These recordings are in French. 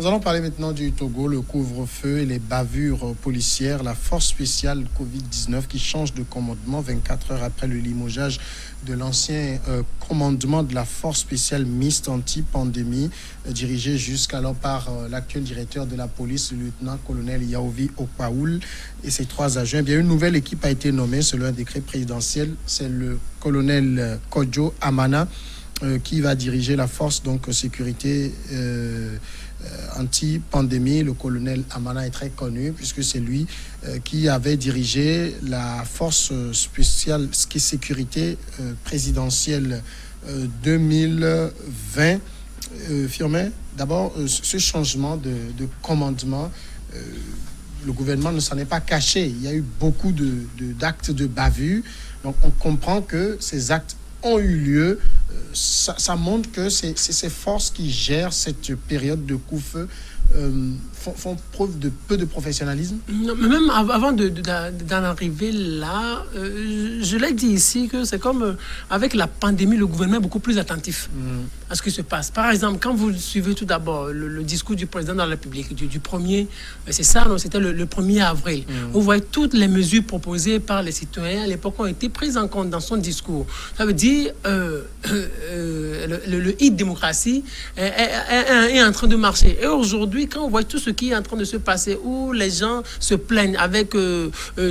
Nous allons parler maintenant du Togo, le couvre-feu et les bavures policières, la force spéciale Covid-19 qui change de commandement 24 heures après le limogeage de l'ancien commandement de la force spéciale mixte anti-pandémie, dirigé jusqu'alors par l'actuel directeur de la police, le lieutenant-colonel Yaovi Okpaoul et ses 3 agents. Eh bien, une nouvelle équipe a été nommée selon un décret présidentiel. C'est le colonel Kodjo Amana qui va diriger la force donc sécurité anti-pandémie. Le colonel Amana est très connu puisque c'est lui qui avait dirigé la force spéciale sécurité présidentielle 2020. Firmin, d'abord, ce changement de commandement, le gouvernement ne s'en est pas caché. Il y a eu beaucoup d'actes de bavure. Donc, on comprend que ces actes ont eu lieu. Ça montre que c'est ces forces qui gèrent cette période de couvre-feu font preuve de peu de professionnalisme. Non, mais même avant d'en arriver là, je l'ai dit ici que c'est comme avec la pandémie, le gouvernement est beaucoup plus attentif à ce qui se passe. Par exemple, quand vous suivez tout d'abord le discours du président de la République, du premier, c'est ça, non, c'était le 1er avril. Vous voyez toutes les mesures proposées par les citoyens à l'époque ont été prises en compte dans son discours. Ça veut dire le hit démocratie est en train de marcher. Et aujourd'hui, quand on voit tout ce qui est en train de se passer, où les gens se plaignent avec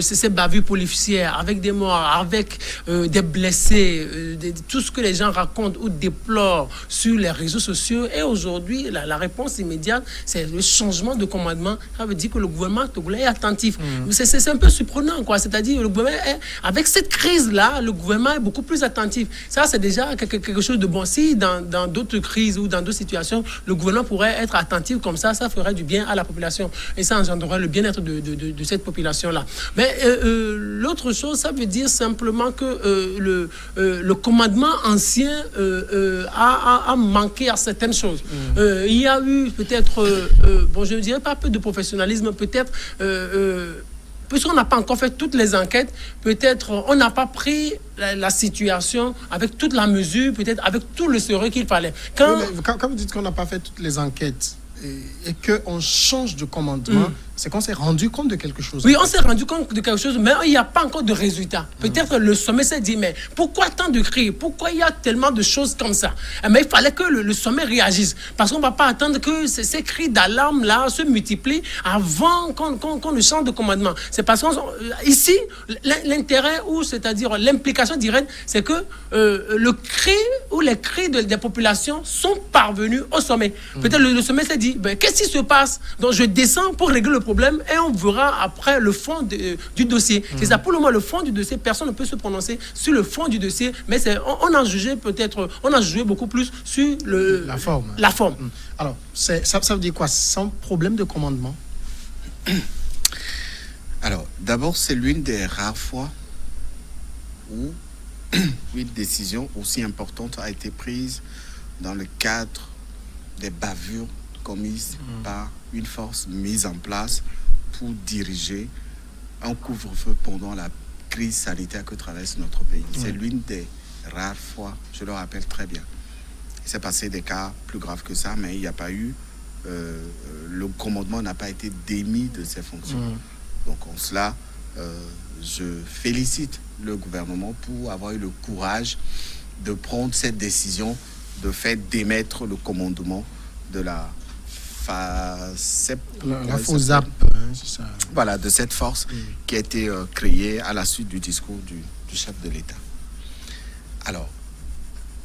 ces bavures policières, avec des morts, avec des blessés, tout ce que les gens racontent ou déplorent sur les réseaux sociaux, et aujourd'hui, la réponse immédiate, c'est le changement de commandement. Ça veut dire que le gouvernement togolais est attentif. C'est un peu surprenant, quoi. C'est-à-dire, le gouvernement avec cette crise-là, le gouvernement est beaucoup plus attentif. Ça, c'est déjà quelque chose de bon. Si dans d'autres crises ou dans d'autres situations, le gouvernement pourrait être attentif comme ça ferait du bien à la population. Et ça engendrerait le bien-être de cette population-là. Mais l'autre chose, ça veut dire simplement que le commandement ancien a manqué à certaines choses. Il y a eu peut-être, bon, je ne dirais pas peu de professionnalisme, peut-être... puisqu'on n'a pas encore fait toutes les enquêtes, peut-être on n'a pas pris la situation avec toute la mesure, peut-être avec tout le sérieux qu'il fallait. Quand vous dites qu'on n'a pas fait toutes les enquêtes et qu'on change de commandement, c'est qu'on s'est rendu compte de quelque chose. Oui, on s'est rendu compte de quelque chose, mais il n'y a pas encore de résultat. Peut-être le sommet s'est dit, mais pourquoi tant de cris? Pourquoi il y a tellement de choses comme ça? Mais il fallait que le sommet réagisse. Parce qu'on ne va pas attendre que ces cris d'alarme-là se multiplient avant qu'on ne change de commandement. C'est parce qu'ici, l'intérêt, ou c'est-à-dire l'implication directe, c'est que le cri ou les cris des populations sont parvenus au sommet. Peut-être le sommet s'est dit, ben, qu'est-ce qui se passe? Donc je descends pour régler le problème et on verra après le fond du dossier. C'est ça, pour le moment, le fond du dossier, personne ne peut se prononcer sur le fond du dossier, mais on a jugé peut-être, on a joué beaucoup plus sur la forme. Alors, ça veut dire quoi? Sans problème de commandement? Alors, d'abord, c'est l'une des rares fois où une décision aussi importante a été prise dans le cadre des bavures commises par une force mise en place pour diriger un couvre-feu pendant la crise sanitaire que traverse notre pays. C'est l'une des rares fois, je le rappelle très bien. Il s'est passé des cas plus graves que ça, mais il n'y a pas eu... le commandement n'a pas été démis de ses fonctions. Donc en cela, je félicite le gouvernement pour avoir eu le courage de prendre cette décision de faire démettre le commandement de la FOSAP, c'est ça. Voilà, de cette force qui a été créée à la suite du discours du chef de l'État. Alors,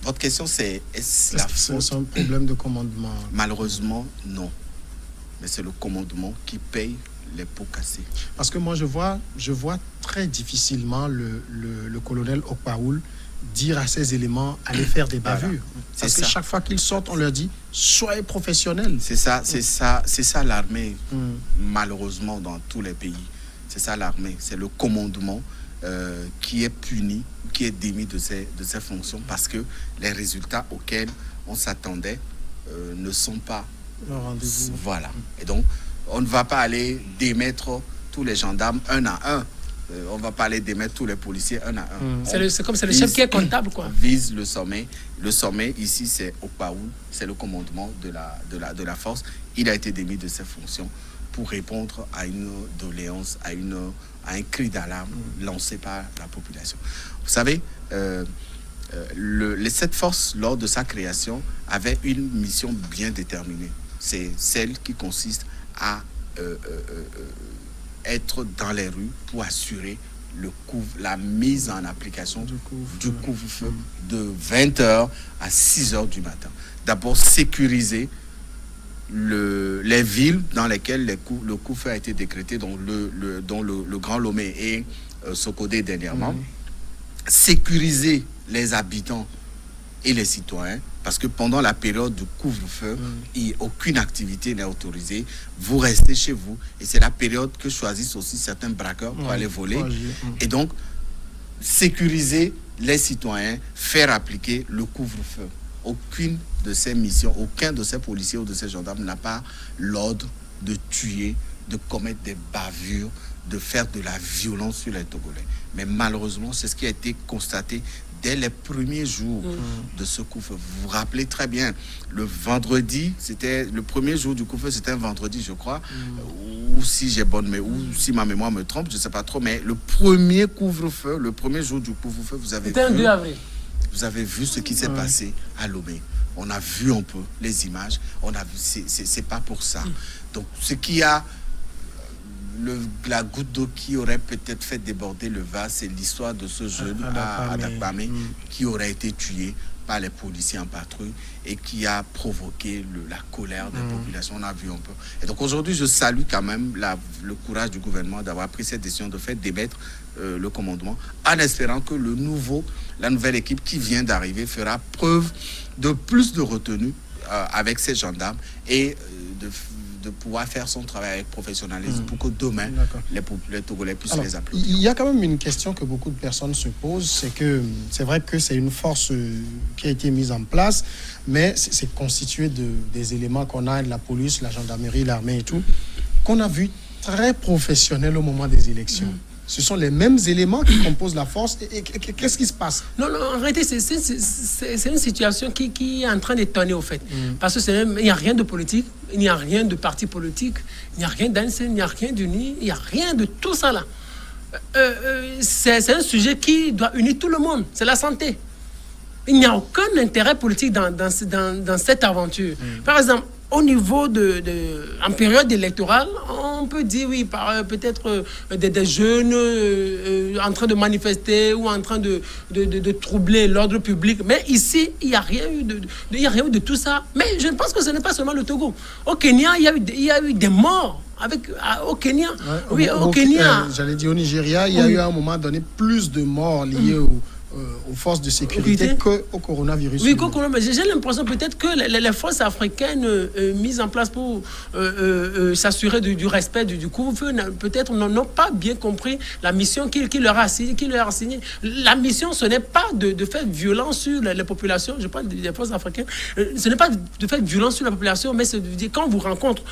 votre question, c'est est-ce la faute? C'est un problème de commandement? Malheureusement, non. Mais c'est le commandement qui paye les pots cassés. Parce que moi, je vois très difficilement le colonel Okpaoul dire à ces éléments aller faire des bavures. Parce que chaque fois qu'ils sortent, on leur dit soyez professionnels. C'est ça l'armée, malheureusement, dans tous les pays. C'est ça l'armée, c'est le commandement qui est puni, qui est démis de ses fonctions parce que les résultats auxquels on s'attendait ne sont pas le rendez-vous. Voilà. Et donc, on ne va pas aller démettre tous les gendarmes un à un. on va parler d'émettre tous les policiers un à un. C'est comme c'est le chef qui est comptable, quoi. Vise le sommet. Le sommet, ici, c'est Okpaoul, c'est le commandement de la force. Il a été démis de ses fonctions pour répondre à une doléance, à un cri d'alarme lancé par la population. Vous savez, cette force, lors de sa création, avait une mission bien déterminée. C'est celle qui consiste à être dans les rues pour assurer la mise en application du couvre-feu de 20h à 6h du matin. D'abord, sécuriser les villes dans lesquelles le couvre-feu a été décrété, dont le Grand Lomé et Sokodé dernièrement. Sécuriser les habitants et les citoyens, parce que pendant la période du couvre-feu, aucune activité n'est autorisée. Vous restez chez vous, et c'est la période que choisissent aussi certains braqueurs pour aller voler. Et donc, sécuriser les citoyens, faire appliquer le couvre-feu. Aucune de ces missions, aucun de ces policiers ou de ces gendarmes n'a pas l'ordre de tuer, de commettre des bavures, de faire de la violence sur les Togolais. Mais malheureusement, c'est ce qui a été constaté dès les premiers jours de ce couvre-feu. Vous vous rappelez très bien, le vendredi, c'était le premier jour du couvre-feu, c'était un vendredi, je crois, ou si j'ai bonne mémoire, ou si ma mémoire me trompe, je ne sais pas trop, mais le premier couvre-feu, le premier jour du couvre-feu, vous avez vu... C'était un 2 avril. Vous avez vu ce qui s'est passé à Lomé. On a vu un peu les images. On a vu, c'est pas pour ça. Donc, ce qui a la goutte d'eau qui aurait peut-être fait déborder le vase, c'est l'histoire de ce jeune à Dakbamé qui aurait été tué par les policiers en patrouille et qui a provoqué la colère des populations. On a vu un peu. Et donc aujourd'hui, je salue quand même le courage du gouvernement d'avoir pris cette décision de faire démettre le commandement, en espérant que la nouvelle équipe qui vient d'arriver fera preuve de plus de retenue avec ces gendarmes et de pouvoir faire son travail avec professionnalisme pour que demain, les Togolais puissent les appeler. Il y a quand même une question que beaucoup de personnes se posent, c'est vrai que c'est une force qui a été mise en place, mais c'est constitué des éléments qu'on a, de la police, la gendarmerie, l'armée et tout, qu'on a vu très professionnels au moment des élections. Ce sont les mêmes éléments qui composent la force. Et qu'est-ce qui se passe? Non, en réalité, c'est une situation qui est en train d'étonner, au fait. Parce qu'il n'y a rien de politique, il n'y a rien de parti politique, il n'y a rien d'ANC, il n'y a rien d'uni, il n'y a rien de tout ça là. C'est un sujet qui doit unir tout le monde, c'est la santé. Il n'y a aucun intérêt politique dans cette aventure. Par exemple, au niveau en période électorale, on peut dire oui, peut-être des jeunes en train de manifester ou en train de troubler l'ordre public. Mais ici, il n'y a rien eu de tout ça. Mais je pense que ce n'est pas seulement le Togo. Au Kenya, il y a eu des morts. Au Kenya. Au Kenya. J'allais dire au Nigeria, il y a eu à un moment donné plus de morts liées aux forces de sécurité qu'au coronavirus. Oui, mais j'ai l'impression peut-être que les forces africaines mises en place pour s'assurer du respect du couvre-feu, peut-être n'ont pas bien compris la mission qu'il leur a assignée. La mission, ce n'est pas de faire violence sur les populations, je parle des forces africaines, ce n'est pas de faire violence sur la population, mais c'est de dire quand on vous rencontre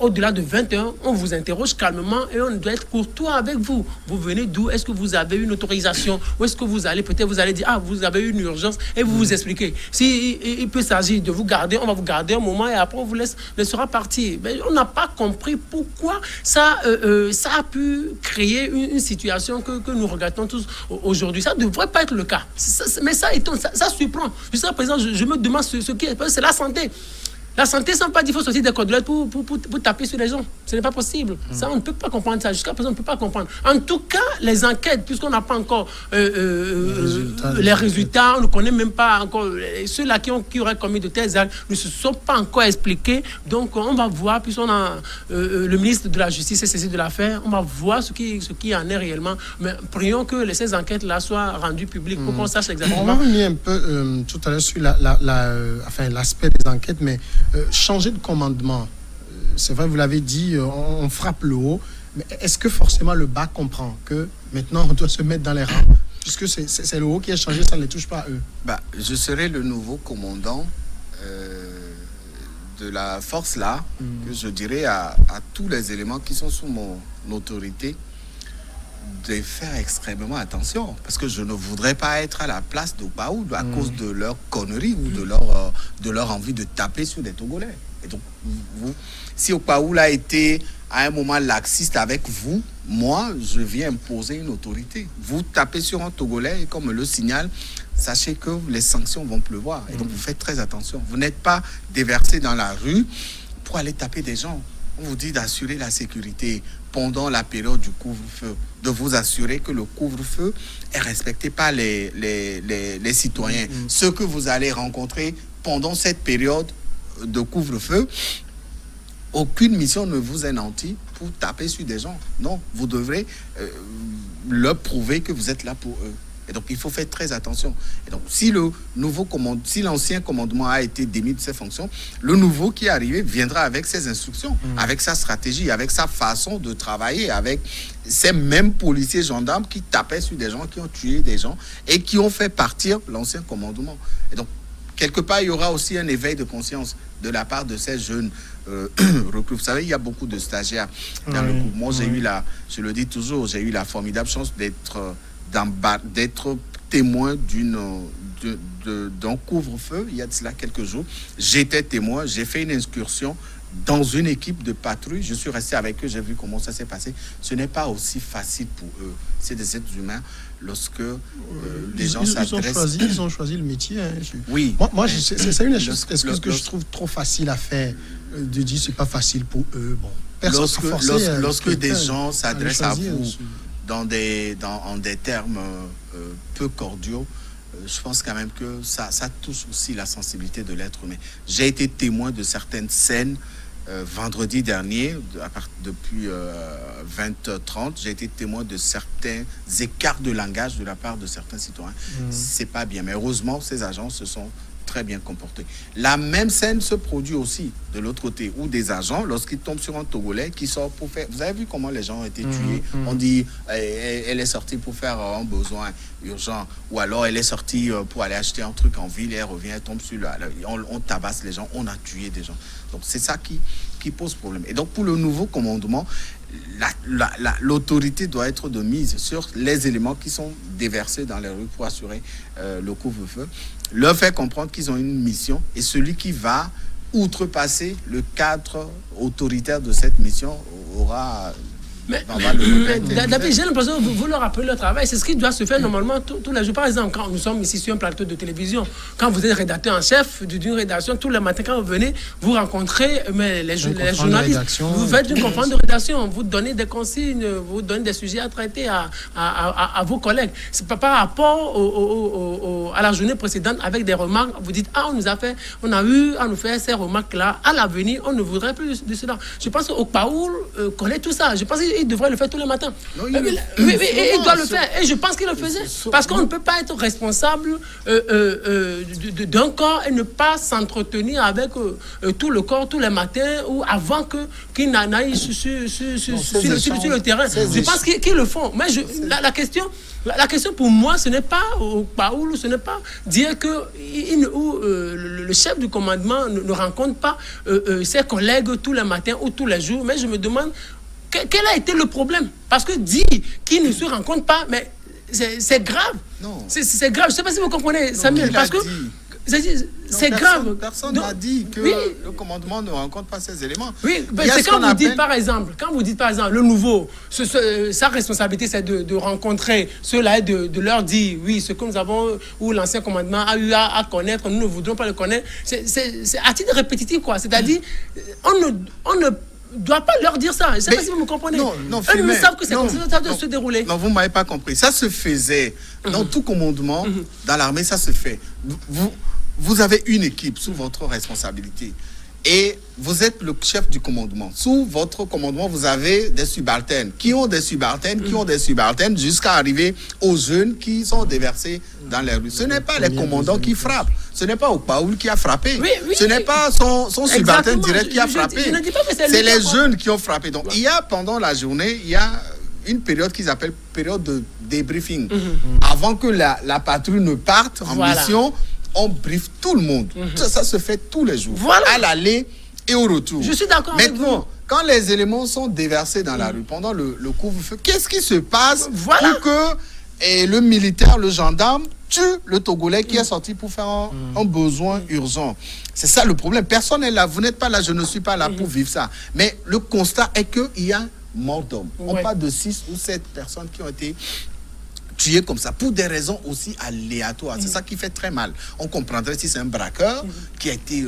au-delà de 21, on vous interroge calmement et on doit être courtois avec vous. Vous venez d'où? Est-ce que vous avez une autorisation? Où est-ce que vous allez? Peut-être vous allez dire, vous avez eu une urgence et vous vous expliquez. Si il peut s'agir de vous garder, on va vous garder un moment et après on vous laissera partir. Mais on n'a pas compris pourquoi ça a pu créer une situation que nous regrettons tous aujourd'hui. Ça ne devrait pas être le cas. Mais ça étonne, ça surprend. Jusqu'à présent, je me demande ce qui est. C'est la santé. La santé, ça ne veut pas dire qu'il faut sortir des côtelettes pour taper sur les gens. Ce n'est pas possible. Ça, on ne peut pas comprendre ça. Jusqu'à présent, on ne peut pas comprendre. En tout cas, les enquêtes, puisqu'on n'a pas encore les résultats, on ne connaît même pas encore ceux-là qui auraient commis de tels actes, ne se sont pas encore expliqués. Donc, on va voir, puisqu'on a le ministre de la Justice est saisi de l'affaire, on va voir ce qui en est réellement. Mais prions que ces enquêtes-là soient rendues publiques pour qu'on sache exactement. On va revenir un peu tout à l'heure sur l'aspect des enquêtes, mais changer de commandement, c'est vrai, vous l'avez dit, on frappe le haut, mais est-ce que forcément le bas comprend que maintenant on doit se mettre dans les rangs, puisque c'est le haut qui a changé, ça ne les touche pas eux? Je serai le nouveau commandant de la force là, que je dirais à tous les éléments qui sont sous mon autorité, de faire extrêmement attention, parce que je ne voudrais pas être à la place d'Okpaoul à cause de leur connerie ou de leur envie de taper sur des Togolais. Et donc, si Okpaoul a été à un moment laxiste avec vous, moi, je viens imposer une autorité. Vous tapez sur un Togolais et comme me le signale, sachez que les sanctions vont pleuvoir. Et donc, vous faites très attention. Vous n'êtes pas déversé dans la rue pour aller taper des gens. On vous dit d'assurer la sécurité pendant la période du couvre-feu, de vous assurer que le couvre-feu est respecté par les citoyens. Ceux que vous allez rencontrer pendant cette période de couvre-feu, aucune mission ne vous est nantie pour taper sur des gens. Non, vous devrez leur prouver que vous êtes là pour eux. Et donc, il faut faire très attention. Et donc, si l'ancien commandement a été démis de ses fonctions, le nouveau qui est arrivé viendra avec ses instructions, avec sa stratégie, avec sa façon de travailler, avec ces mêmes policiers gendarmes qui tapaient sur des gens, qui ont tué des gens et qui ont fait partir l'ancien commandement. Et donc, quelque part, il y aura aussi un éveil de conscience de la part de ces jeunes recrues. Vous savez, il y a beaucoup de stagiaires dans le groupe. Moi, je le dis toujours, j'ai eu la formidable chance d'être témoin d'un couvre-feu il y a de cela quelques jours. J'étais témoin, j'ai fait une excursion dans une équipe de patrouille. Je suis resté avec eux, j'ai vu comment ça s'est passé. Ce n'est pas aussi facile pour eux. C'est des êtres humains. Lorsque les gens s'adressent... Ils ont choisi le métier. Hein. Oui. Moi c'est une chose que je trouve trop facile à faire, de dire c'est pas facile pour eux. Bon, lorsque des gens s'adressent à vous en des termes peu cordiaux, je pense quand même que ça touche aussi la sensibilité de l'être humain. J'ai été témoin de certaines scènes vendredi dernier, depuis 20h30, j'ai été témoin de certains écarts de langage de la part de certains citoyens. C'est pas bien, mais heureusement, ces agents se sont très bien comportés. La même scène se produit aussi de l'autre côté, où des agents, lorsqu'ils tombent sur un Togolais qui sort pour faire... Vous avez vu comment les gens ont été tués? On dit, elle est sortie pour faire un besoin urgent, ou alors elle est sortie pour aller acheter un truc en ville, et elle revient, elle tombe sur on tabasse les gens, on a tué des gens. Donc c'est ça qui pose problème. Et donc pour le nouveau commandement, l'autorité doit être de mise sur les éléments qui sont déversés dans les rues pour assurer le couvre-feu, leur faire comprendre qu'ils ont une mission, et celui qui va outrepasser le cadre autoritaire de cette mission aura... Mais David, j'ai l'impression que vous leur rappelez leur travail. C'est ce qui doit se faire normalement tous les jours. Par exemple, quand nous sommes ici sur un plateau de télévision, quand vous êtes rédacteur en chef d'une rédaction, tous les matins, quand vous venez, vous rencontrez les journalistes. Vous faites une conférence de rédaction, vous donnez des consignes, vous donnez des sujets à traiter à vos collègues. C'est pas par rapport à la journée précédente avec des remarques. Vous dites, on a eu à nous faire ces remarques-là. À l'avenir, on ne voudrait plus de cela. Je pense qu'Okpaoul connaît tout ça. Je pense qu'il devrait le faire tous les matins. Non, il doit le faire. Et je pense qu'il le faisait. Parce qu'on ne peut pas être responsable d'un corps et ne pas s'entretenir avec tout le corps tous les matins ou avant qu'il n'en aille sur le terrain. Je pense qu'ils le font. Mais la question pour moi, ce n'est pas Okpaoul, ce n'est pas dire que le chef du commandement ne rencontre pas ses collègues tous les matins ou tous les jours. Mais je me demande quel a été le problème? Parce que dire qu'ils ne se rencontrent pas, mais c'est grave. C'est grave. Je ne sais pas si vous comprenez, Samuel. Parce que c'est grave. Personne n'a dit que le commandement ne rencontre pas ces éléments. Oui, c'est quand vous dites par exemple, le nouveau, sa responsabilité c'est de rencontrer ceux-là et de leur dire oui, ce que nous avons, ou l'ancien commandement a eu à connaître, nous ne voudrons pas le connaître. C'est à titre répétitif, quoi. C'est-à-dire, on ne doit pas leur dire ça. Je ne sais pas si vous me comprenez. Non, eux ne savent que c'est comme ça doit se dérouler. Non, vous ne m'avez pas compris. Ça se faisait. Dans tout commandement, dans l'armée, ça se fait. Vous avez une équipe sous votre responsabilité. Et vous êtes le chef du commandement. Sous votre commandement, vous avez des subalternes qui ont des subalternes, jusqu'à arriver aux jeunes qui sont déversés dans les rues. Ce n'est pas les commandants qui frappent. Ce n'est pas Okpaoul qui a frappé. Ce n'est pas son subalterne direct qui a frappé. C'est les jeunes qui ont frappé. Donc, pendant la journée, il y a une période qu'ils appellent période de débriefing. Avant que la patrouille ne parte en mission, on briefe tout le monde. Ça se fait tous les jours. À l'aller et au retour. Je suis d'accord avec vous. quand les éléments sont déversés dans la rue pendant le couvre-feu, qu'est-ce qui se passe pour que le militaire, le gendarme, tue le Togolais qui est sorti pour faire un besoin urgent? C'est ça le problème. Personne n'est là. Vous n'êtes pas là. Je ne suis pas là pour vivre ça. Mais le constat est qu'il y a mort d'homme. On parle de 6 ou 7 personnes qui ont été tuées comme ça, pour des raisons aussi aléatoires. C'est ça qui fait très mal. On comprendrait si c'est un braqueur qui a été...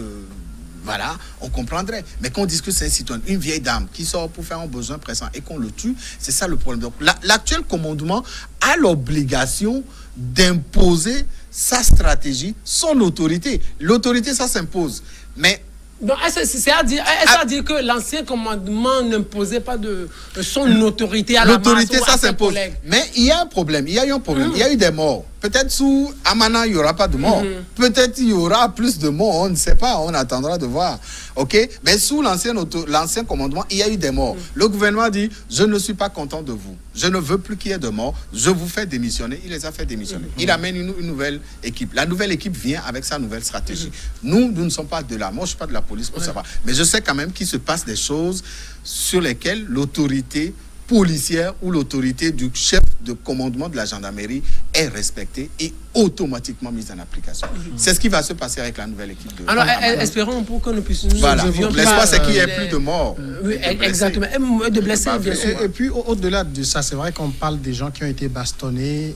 voilà, on comprendrait. Mais qu'on dise que c'est un citoyen, une vieille dame qui sort pour faire un besoin pressant et qu'on le tue, c'est ça le problème. Donc l'actuel commandement a l'obligation d'imposer sa stratégie, son autorité. L'autorité, ça s'impose. Mais... Donc, c'est à dire que l'ancien commandement n'imposait pas de son autorité à la masse. L'autorité, ça s'impose. Mais il y a un problème. Il y a eu un problème. Il y a eu des morts. Peut-être sous Amana, il n'y aura pas de morts. Peut-être il y aura plus de morts. On ne sait pas. On attendra de voir. OK? Mais sous l'ancien commandement, il y a eu des morts. Le gouvernement dit, je ne suis pas content de vous. Je ne veux plus qu'il y ait de morts. Je vous fais démissionner. Il les a fait démissionner. Il amène une nouvelle équipe. La nouvelle équipe vient avec sa nouvelle stratégie. Nous ne sommes pas de là. Moi, je ne suis pas de la police pour savoir. Mais je sais quand même qu'il se passe des choses sur lesquelles l'autorité policière ou l'autorité du chef de commandement de la gendarmerie est respectée et automatiquement mise en application. C'est ce qui va se passer avec la nouvelle équipe de... Alors, espérons pour que nous puissions... Voilà, l'espoir c'est qu'il n'y ait plus de morts. Oui, exactement. De blessés, bien sûr. Et puis, au-delà de ça, c'est vrai qu'on parle des gens qui ont été bastonnés,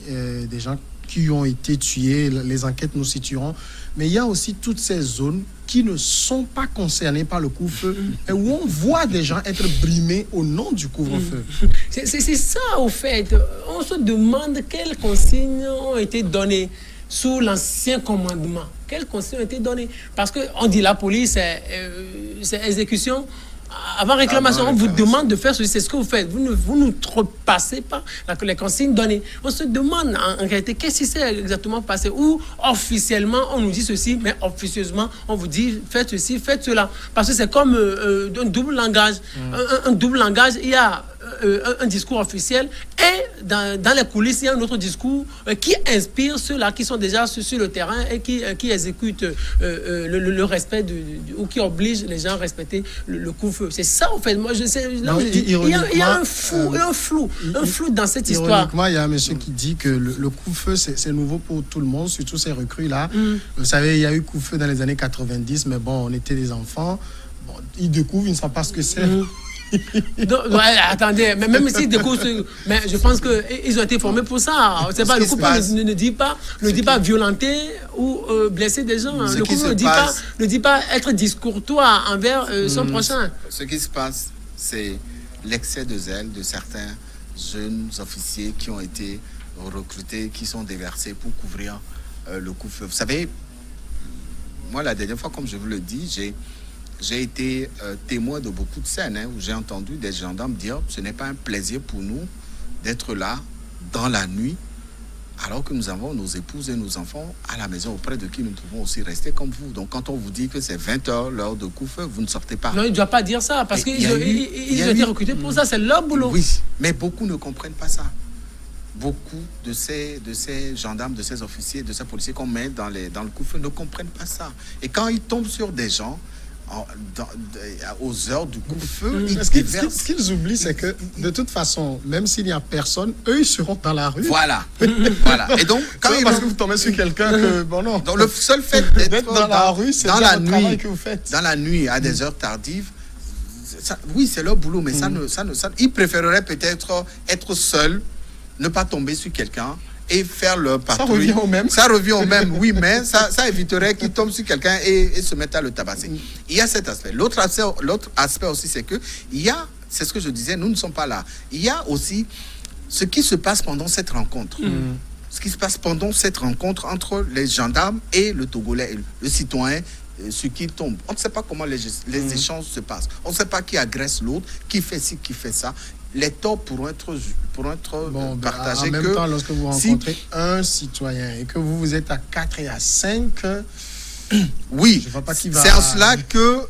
des gens qui ont été tués, les enquêtes nous situeront, mais il y a aussi toutes ces zones qui ne sont pas concernées par le couvre-feu et où on voit des gens être brimés au nom du couvre-feu. C'est ça, au fait. On se demande quelles consignes ont été données sous l'ancien commandement. Quelles consignes ont été données? Parce qu'on dit la police, c'est exécution. Avant réclamation, on vous demande de faire ceci, c'est ce que vous faites. Vous ne repassez pas les consignes données. On se demande en réalité qu'est-ce qui s'est exactement passé. Ou officiellement, on nous dit ceci, mais officieusement, on vous dit faites ceci, faites cela. Parce que c'est comme un double langage. Un double langage, il y a un discours officiel et dans les coulisses, il y a un autre discours qui inspire ceux-là qui sont déjà sur le terrain et qui exécutent le respect ou qui oblige les gens à respecter le couvre-feu. C'est ça, en fait. Moi, je sais. Il y a un flou dans cette histoire. Ironiquement, il y a un monsieur qui dit que le couvre-feu, c'est nouveau pour tout le monde, surtout ces recrues-là. Vous savez, il y a eu couvre-feu dans les années 90, mais bon, on était des enfants. Bon, ils découvrent, ils ne savent pas ce que c'est. Donc, attendez, mais même s'ils découvrent, mais je pense qu'ils ont été formés pour ça. C'est pas, le couple ne dit pas violenter ou blesser des gens. Le couple ne dit pas être discourtois envers son prochain. Ce qui se passe, c'est l'excès de zèle de certains jeunes officiers qui ont été recrutés, qui sont déversés pour couvrir le couvre-feu. Vous savez, moi, la dernière fois, comme je vous le dis, j'ai été témoin de beaucoup de scènes où j'ai entendu des gendarmes dire ce n'est pas un plaisir pour nous d'être là dans la nuit alors que nous avons nos épouses et nos enfants à la maison auprès de qui nous pouvons aussi rester comme vous. Donc quand on vous dit que c'est 20h l'heure de couvre-feu, vous ne sortez pas. Non, il ne doit pas dire ça parce qu'ils ont été recrutés pour ça, c'est leur boulot. Oui, mais beaucoup ne comprennent pas ça. Beaucoup de ces gendarmes, de ces officiers, de ces policiers qu'on met dans le couvre-feu ne comprennent pas ça. Et quand ils tombent sur des gens aux heures du coup-feu, ce qu'ils oublient, c'est que de toute façon, même s'il n'y a personne, eux, ils seront dans la rue. Voilà. Et donc, parce que vous tombez sur quelqu'un que, bon non. Donc, le seul fait d'être dans la rue, c'est dans la nuit que vous faites. Dans la nuit, à des heures tardives, oui, c'est leur boulot, mais ils préféreraient peut-être être seuls, ne pas tomber sur quelqu'un et faire leur patrouille. Ça revient au même. Ça revient au même, oui, mais ça éviterait qu'ils tombent sur quelqu'un et se mettent à le tabasser. Il y a cet aspect. L'autre aspect aussi, c'est que c'est ce que je disais, nous ne sommes pas là. Il y a aussi ce qui se passe pendant cette rencontre. Ce qui se passe pendant cette rencontre entre les gendarmes et le Togolais, le citoyen sur qui il tombe. On ne sait pas comment les échanges se passent. On ne sait pas qui agresse l'autre, qui fait ci, qui fait ça. Les torts pourront être partagés. En même temps, lorsque vous rencontrez un citoyen et que vous êtes à 4 et à 5, oui, je vois pas qui va... c'est en cela que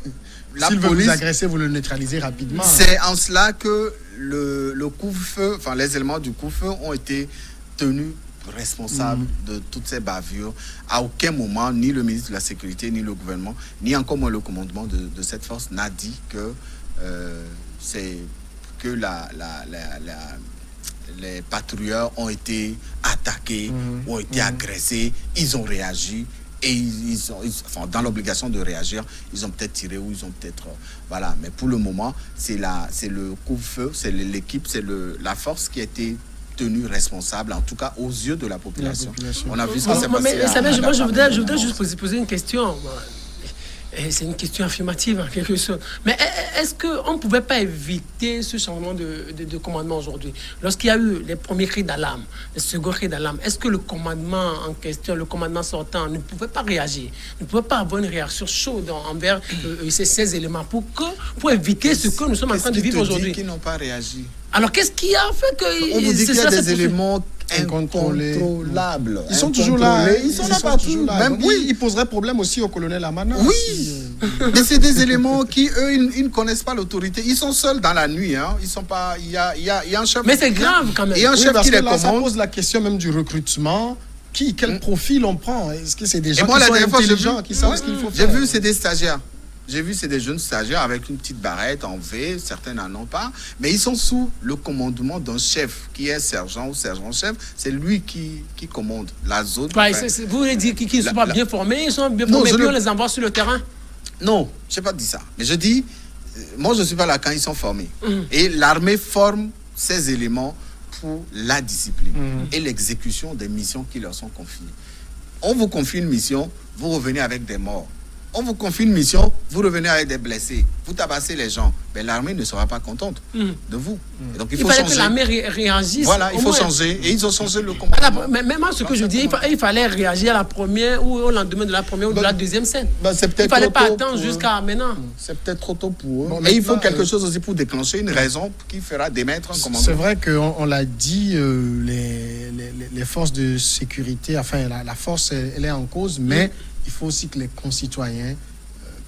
la police... veut vous agresser, vous le neutralisez rapidement. C'est en cela que le couvre-feu, enfin les éléments du couvre-feu ont été tenus responsables de toutes ces bavures. À aucun moment, ni le ministre de la Sécurité, ni le gouvernement, ni encore moins le commandement de cette force n'a dit que c'est que les patrouilleurs ont été attaqués, ont été agressés, ils ont réagi. Et dans l'obligation de réagir, ils ont peut-être tiré ou ils ont peut-être... voilà, mais pour le moment, c'est le couvre-feu, c'est l'équipe, c'est la force qui a été tenue responsable, en tout cas aux yeux de la population. On a vu ce qui s'est passé. Moi, je voudrais juste poser une question. Et c'est une question affirmative en quelque sorte. Mais est-ce qu'on ne pouvait pas éviter ce changement de commandement aujourd'hui? Lorsqu'il y a eu les premiers cris d'alarme, les seconds cris d'alarme, est-ce que le commandement en question, le commandement sortant, ne pouvait pas réagir, ne pouvait pas avoir une réaction chaude envers ces éléments pour éviter ce que nous sommes en train de vivre aujourd'hui? Qui n'ont pas réagi. Alors qu'est-ce qui a fait que... On vous dit qu'il y a des éléments incontrôlables. Ils sont toujours là. Ils sont là partout. Même oui, ils poseraient problème aussi au colonel Amana. Oui. Mais c'est des éléments qui, eux, ils ne connaissent pas l'autorité. Ils sont seuls dans la nuit. Hein. Ils sont pas... Il y a un chef... Mais c'est grave quand même. Il y a un chef qui les commande. Ça pose la question même du recrutement. Quel profil on prend? Est-ce que c'est des gens qui sont intelligents, qui savent ce qu'il faut faire? J'ai vu, c'est des stagiaires. J'ai vu, c'est des jeunes stagiaires avec une petite barrette en V, certains n'en ont pas, mais ils sont sous le commandement d'un chef qui est sergent ou sergent-chef. C'est lui qui commande la zone. Ouais, vous voulez dire qu'ils ne sont pas bien formés? Ils sont bien formés, puis on les envoie sur le terrain? Non, je n'ai pas dit ça. Mais je dis, moi je ne suis pas là quand ils sont formés. Et l'armée forme ces éléments pour la discipline et l'exécution des missions qui leur sont confiées. On vous confie une mission, vous revenez avec des morts. On vous confie une mission, vous revenez avec des blessés, vous tabassez les gens, mais l'armée ne sera pas contente de vous. Et donc il faut fallait changer. Que l'armée réagisse. Voilà, il faut changer. Et ils ont changé le commandement. Mais même ce que je dis, il fallait réagir à la première ou au lendemain de la première ou de la deuxième scène. Il ne fallait pas attendre jusqu'à maintenant. C'est peut-être trop tôt pour eux. Bon, et il faut quelque chose aussi pour déclencher une raison qui fera démettre un commandement. C'est vrai qu'on l'a dit, les forces de sécurité, enfin la force, elle est en cause, mais il faut aussi que les concitoyens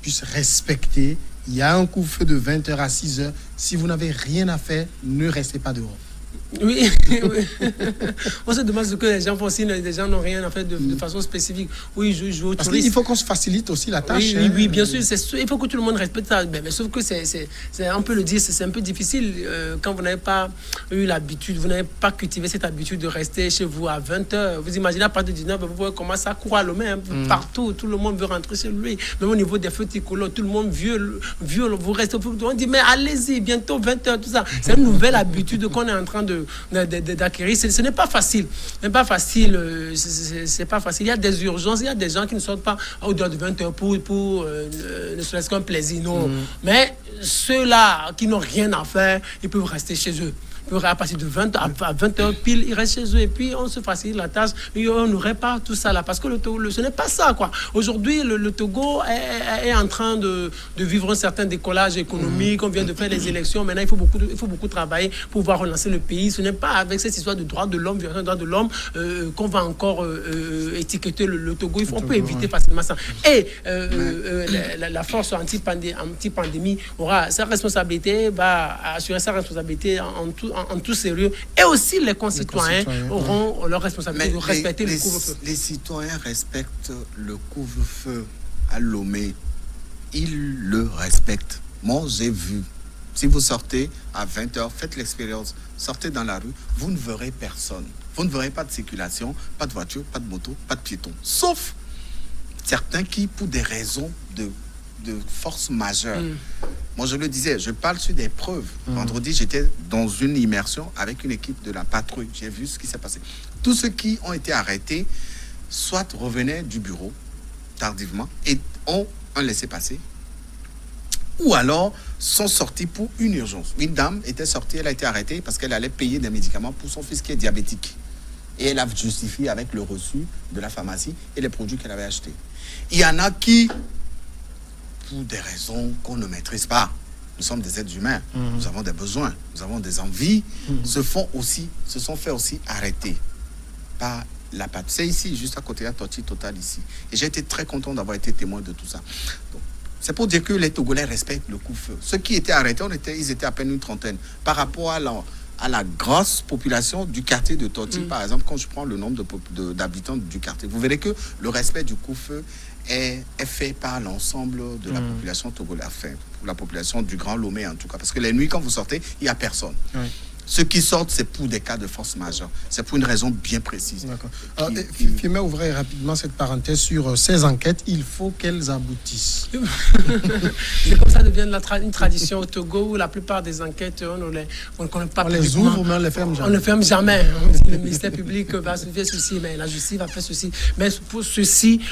puissent respecter. Il y a un couvre-feu de 20h à 6h. Si vous n'avez rien à faire, ne restez pas dehors. Oui, on se demande ce que les gens font si les gens n'ont rien à faire de façon spécifique. Oui, je au Parce tourisme. qu'il faut qu'on se facilite aussi la tâche. Oui, bien sûr. Il faut que tout le monde respecte ça. Mais sauf que on peut le dire, c'est un peu difficile quand vous n'avez pas eu l'habitude, vous n'avez pas cultivé cette habitude de rester chez vous à 20h. Vous imaginez à partir de 19h, vous voyez comment ça court à l'homme partout. Tout le monde veut rentrer chez lui. Même au niveau des feux tricolores, tout le monde vieux, vous restez. On dit, mais allez-y, bientôt 20h, tout ça. C'est une nouvelle habitude qu'on est en train d'acquérir. Ce n'est pas facile. C'est pas facile. C'est pas facile. Il y a des urgences. Il y a des gens qui ne sortent pas au-delà de 20h pour ne serait-ce qu'un plaisir. Non. Mais ceux-là qui n'ont rien à faire, ils peuvent rester chez eux. À partir de 20h pile, ils restent chez eux et puis on se facilite la tâche et on n'aurait pas tout ça là. Parce que ce n'est pas ça, quoi. Aujourd'hui, le Togo est en train de vivre un certain décollage économique. On vient de faire les élections. Maintenant, il faut beaucoup travailler pour pouvoir relancer le pays. Ce n'est pas avec cette histoire de droits de l'homme, violation des droits de l'homme, qu'on va encore étiqueter le Togo. On peut éviter facilement ça. Et la force anti-pandémie aura sa responsabilité, va assurer sa responsabilité en tout sérieux, et aussi les concitoyens auront leur responsabilité de respecter le couvre-feu. Les citoyens respectent le couvre-feu à Lomé. Ils le respectent. Moi, j'ai vu. Si vous sortez à 20h, faites l'expérience, sortez dans la rue, vous ne verrez personne. Vous ne verrez pas de circulation, pas de voiture, pas de moto, pas de piétons. Sauf certains qui, pour des raisons de force majeure. Moi, je le disais, je parle sur des preuves. Vendredi, j'étais dans une immersion avec une équipe de la patrouille. J'ai vu ce qui s'est passé. Tous ceux qui ont été arrêtés, soit revenaient du bureau tardivement et ont un laissez-passer, ou alors sont sortis pour une urgence. Une dame était sortie, elle a été arrêtée parce qu'elle allait payer des médicaments pour son fils qui est diabétique. Et elle a justifié avec le reçu de la pharmacie et les produits qu'elle avait achetés. Il y en a qui, pour des raisons qu'on ne maîtrise pas, nous sommes des êtres humains, nous avons des besoins, nous avons des envies, se sont fait aussi arrêter par la patte. C'est ici, juste à côté, à Tortue Total ici. Et j'ai été très content d'avoir été témoin de tout ça. Donc, c'est pour dire que les Togolais respectent le couvre-feu. Ceux qui étaient arrêtés, ils étaient à peine une trentaine. Par rapport à la grosse population du quartier de Tortue, par exemple, quand je prends le nombre d'habitants du quartier, vous verrez que le respect du couvre-feu est fait par l'ensemble de la population togolaise, enfin, pour la population du Grand Lomé en tout cas. Parce que les nuits, quand vous sortez, il n'y a personne. Oui. Ceux qui sortent, c'est pour des cas de force majeure. C'est pour une raison bien précise. D'accord. Firmin, ouvrez rapidement cette parenthèse sur ces enquêtes. Il faut qu'elles aboutissent. C'est comme ça devient une tradition au Togo où la plupart des enquêtes, on ne connaît pas. On les ouvre, mais on ne les ferme jamais. On ne ferme jamais. Le ministère public va faire ceci, mais la justice va faire ceci. Mais pour ceci,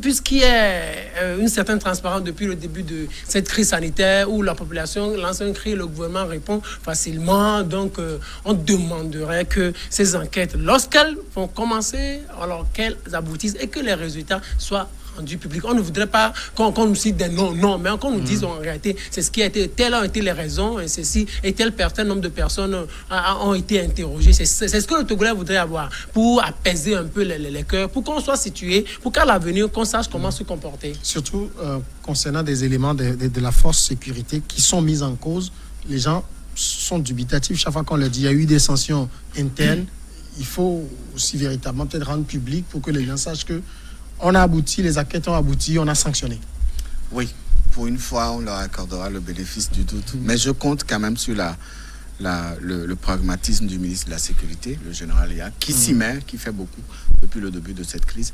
puisqu'il y a une certaine transparence depuis le début de cette crise sanitaire où la population lance un cri, le gouvernement répond facilement. Donc, on demanderait que ces enquêtes, lorsqu'elles vont commencer, alors qu'elles aboutissent et que les résultats soient rendus publics. On ne voudrait pas qu'on nous cite des non, mais qu'on nous dise en réalité, c'est ce qui a été, telles ont été les raisons, et ceci, et tel nombre de personnes ont été interrogées. C'est ce que le Togolais voudrait avoir pour apaiser un peu les cœurs, pour qu'on soit situé, pour qu'à l'avenir, qu'on sache comment se comporter. Surtout concernant des éléments de la force sécurité qui sont mis en cause, les gens sont dubitatifs chaque fois qu'on leur dit il y a eu des sanctions internes. Il faut aussi véritablement peut-être rendre public pour que les gens sachent que on a abouti, les enquêtes ont abouti, on a sanctionné. Oui, pour une fois, on leur accordera le bénéfice du doute. Mais je compte quand même sur le pragmatisme du ministre de la Sécurité, le général Lia, qui s'y met, qui fait beaucoup depuis le début de cette crise.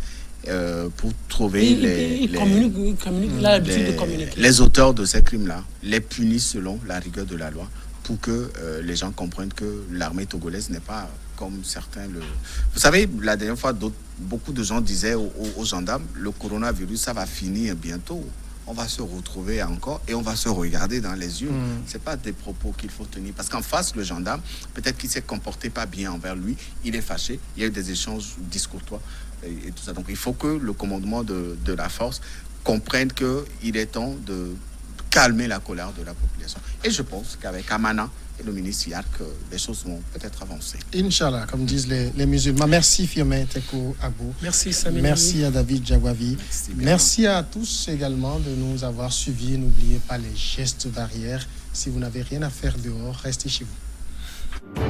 Pour trouver les auteurs de ces crimes-là, les punir selon la rigueur de la loi, pour que les gens comprennent que l'armée togolaise n'est pas comme certains le... Vous savez, la dernière fois, beaucoup de gens disaient aux gendarmes, le coronavirus, ça va finir bientôt. On va se retrouver encore et on va se regarder dans les yeux. C'est pas des propos qu'il faut tenir. Parce qu'en face, le gendarme, peut-être qu'il s'est comporté pas bien envers lui, il est fâché, il y a eu des échanges discourtois et tout ça. Donc il faut que le commandement de la force comprenne qu'il est temps de calmer la colère de la population. Et je pense qu'avec Amana et le ministre Yark, les choses vont peut-être avancer. Inch'Allah, comme disent les musulmans. Merci Firmin Teko Agbo. Merci Samy. Merci à David Jagwavi. Merci à tous également de nous avoir suivis. N'oubliez pas les gestes barrières. Si vous n'avez rien à faire dehors, restez chez vous.